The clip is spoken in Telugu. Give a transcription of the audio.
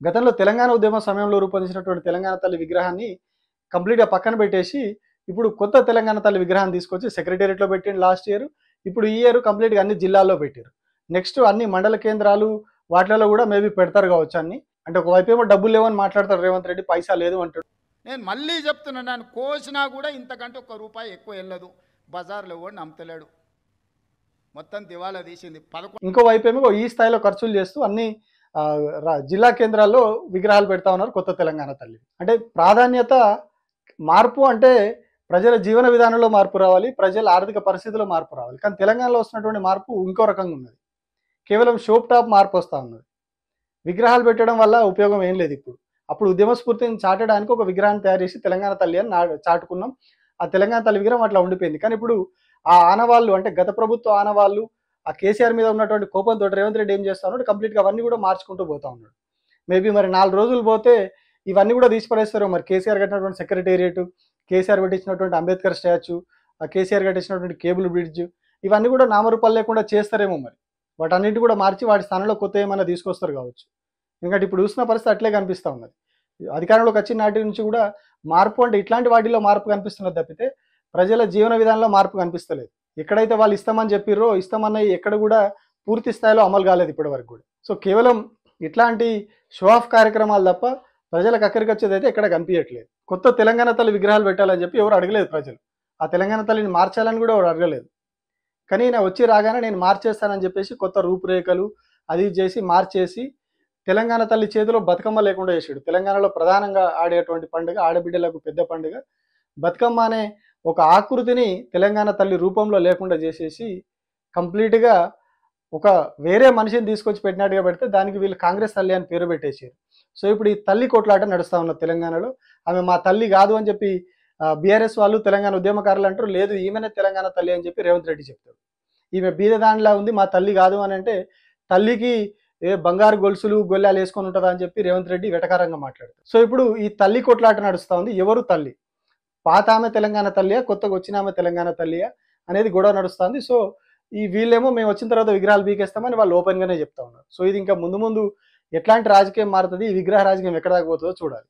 గతంలో తెలంగాణ ఉద్యమ సమయంలో రూపొందించినటువంటి తెలంగాణ తల్లి విగ్రహాన్ని కంప్లీట్‌గా పక్కన పెట్టేసి, ఇప్పుడు కొత్త తెలంగాణ తల్లి విగ్రహాన్ని తీసుకొచ్చి సెక్రటేరియట్‌లో పెట్టిండు లాస్ట్ ఇయర్. ఇప్పుడు ఈ ఇయర్ కంప్లీట్‌గా అన్ని జిల్లాల్లో పెట్టిర్రు. నెక్స్ట్ అన్ని మండల కేంద్రాలు వాటిలలో గూడా మేబీ పెడతారు గావచ్చు అన్ని. అంటే ఒకవైపేమో డబ్బులు లేవని మాట్లాడతాడు రేవంత్ రెడ్డి. పైసా లేదు అంటాడు. నేను మళ్ళీ చెప్తున్నాను, నేను కోసినా కూడా ఇంతకంటే ఒక్క రూపాయి ఎక్కువ వెళ్ళదు. బజార్లో కూడా నమ్ముతలేడు, మొత్తం దివాలా తీసింది. ఇంకో వైపేమో ఈ స్థాయిలో ఖర్చులు చేస్తూ అన్ని జిల్లా కేంద్రాల్లో విగ్రహాలు పెడతా ఉన్నారు కొత్త తెలంగాణ తల్లి. అంటే ప్రాధాన్యత మార్పు అంటే ప్రజల జీవన విధానంలో మార్పు రావాలి, ప్రజల ఆర్థిక పరిస్థితుల్లో మార్పు రావాలి. కానీ తెలంగాణలో వస్తున్నటువంటి మార్పు ఇంకో రకంగా ఉన్నది. కేవలం షోప్ టాప్ మార్పు వస్తూ ఉన్నది. విగ్రహాలు పెట్టడం వల్ల ఉపయోగం ఏం లేదు ఇప్పుడు. అప్పుడు ఉద్యమ స్ఫూర్తిని చాటడానికి ఒక విగ్రహాన్ని తయారు చేసి తెలంగాణ తల్లి అని చాటుకున్నాం. ఆ తెలంగాణ తల్లి విగ్రహం అట్లా ఉండిపోయింది. కానీ ఇప్పుడు ఆ ఆనవాళ్ళు అంటే గత ప్రభుత్వ ఆనవాళ్ళు, ఆ కేసీఆర్ మీద ఉన్నటువంటి కోపంతో రేవంత్ రెడ్డి ఏం చేస్తా ఉన్నాడు, కంప్లీట్‌గా అవన్నీ కూడా మార్చుకుంటూ పోతా ఉన్నాడు. మేబీ మరి 4 రోజులు పోతే ఇవన్నీ కూడా తీసి పడేస్తారో మరి. కేసీఆర్ కట్టినటువంటి సెక్రటేరియట్, కేసీఆర్ పెట్టించినటువంటి అంబేద్కర్ స్టాచ్యూ, ఆ కేసీఆర్ కట్టించినటువంటి కేబుల్ బ్రిడ్జ్, ఇవన్నీ కూడా నామరూపాలు లేకుండా చేస్తారేమో మరి. వాటన్నిటి కూడా మార్చి వాటి స్థానంలో కొత్త ఏమైనా తీసుకొస్తారు కావచ్చు. ఎందుకంటే ఇప్పుడు చూసిన పరిస్థితి అట్లే కనిపిస్తూ ఉన్నది. అధికారంలోకి వచ్చిన నాటి నుంచి కూడా మార్పు అంటే ఇట్లాంటి వాటిల్లో మార్పు కనిపిస్తున్నది తప్పితే ప్రజల జీవన విధానంలో మార్పు కనిపిస్తలేదు. ఎక్కడైతే వాళ్ళు ఇస్తామని చెప్పిర్రో, ఇస్తామన్నవి ఎక్కడ కూడా పూర్తి స్థాయిలో అమలు కాలేదు ఇప్పటి వరకు కూడా. సో కేవలం ఇట్లాంటి షో ఆఫ్ కార్యక్రమాలు తప్ప ప్రజలకు అక్కడికి వచ్చేది అయితే ఎక్కడ కనిపించట్లేదు. కొత్త తెలంగాణ తల్లి విగ్రహాలు పెట్టాలని చెప్పి ఎవరు అడగలేదు ప్రజలు. ఆ తెలంగాణ తల్లిని మార్చాలని కూడా ఎవరు అడగలేదు. కానీ నేను వచ్చి రాగానే నేను మార్చేస్తానని చెప్పేసి కొత్త రూపురేఖలు అది చేసి మార్చేసి తెలంగాణ తల్లి చేతిలో బతుకమ్మ లేకుండా చేసాడు. తెలంగాణలో ప్రధానంగా ఆడేటువంటి పండుగ, ఆడబిడ్డలకు పెద్ద పండుగ బతుకమ్మ అనే ఒక ఆకృతిని తెలంగాణ తల్లి రూపంలో లేకుండా చేసేసి కంప్లీట్‌గా ఒక వేరే మనిషిని తీసుకొచ్చి పెట్టినట్టుగా పెడితే దానికి వీళ్ళు కాంగ్రెస్ తల్లి అని పేరు పెట్టేసారు. సో ఇప్పుడు ఈ తల్లి కొట్లాట నడుస్తూ ఉన్నది తెలంగాణలో. ఆమె మా తల్లి కాదు అని చెప్పి బీఆర్ఎస్ వాళ్ళు, తెలంగాణ ఉద్యమకారులు అంటారు. లేదు ఈమెనే తెలంగాణ తల్లి అని చెప్పి రేవంత్ రెడ్డి చెప్తాడు. ఈమె బీదదానిలా ఉంది, మా తల్లి కాదు అని అంటే తల్లికి బంగారు గొలుసులు గొల్లాలు వేసుకొని ఉంటుందా అని చెప్పి రేవంత్ రెడ్డి వెటకారంగా మాట్లాడతారు. సో ఇప్పుడు ఈ తల్లి కొట్లాట నడుస్తూ ఉంది. ఎవరు తల్లి? పాత ఆమె తెలంగాణ తల్లియా, కొత్తగా వచ్చిన ఆమె తెలంగాణ తల్లియా అనేది గొడవ నడుస్తుంది. సో ఈ వీళ్ళేమో మేము వచ్చిన తర్వాత విగ్రహాలు పీకేస్తామని వాళ్ళు ఓపెన్గానే చెప్తా ఉన్నారు. సో ఇది ఇంకా ముందు ముందు ఎట్లాంటి రాజకీయం మారుతుంది, ఈ విగ్రహ రాజకీయం ఎక్కడ దాకా పోతుందో చూడాలి.